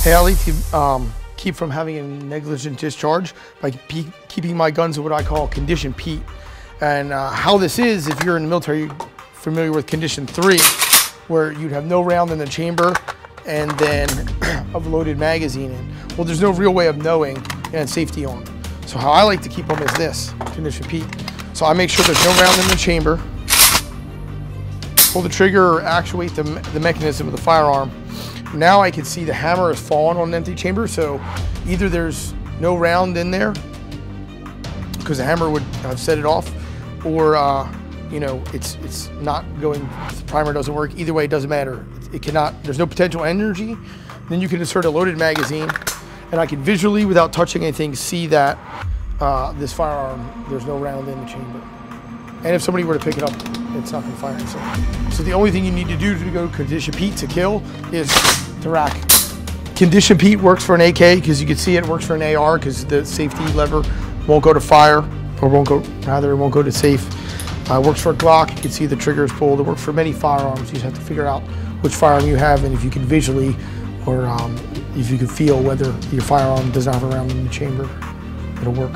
Hey, I like to keep from having a negligent discharge by keeping my guns in what I call condition Pete. And how this is, if you're in the military, you're familiar with condition 3, where you'd have no round in the chamber and then a loaded magazine in. Well, there's no real way of knowing and safety on. So how I like to keep them is this, condition Pete. So I make sure there's no round in the chamber, pull the trigger or actuate the mechanism of the firearm. Now I can see the hammer is falling on an empty chamber, so either there's no round in there, because the hammer would have set it off, or you know, it's not going, the primer doesn't work. Either way, it doesn't matter. It cannot, there's no potential energy. Then you can insert a loaded magazine, and I can visually, without touching anything, see that this firearm, there's no round in the chamber. And if somebody were to pick it up, it's not going to fire. So the only thing you need to do to go condition Pete to kill is to rack. Condition Pete works for an AK because you can see it works for an AR because the safety lever won't go to fire, or it won't go to safe. It works for a Glock. You can see the trigger is pulled. It works for many firearms. You just have to figure out which firearm you have, and if you can visually, or if you can feel whether your firearm does not have a round in the chamber, it'll work.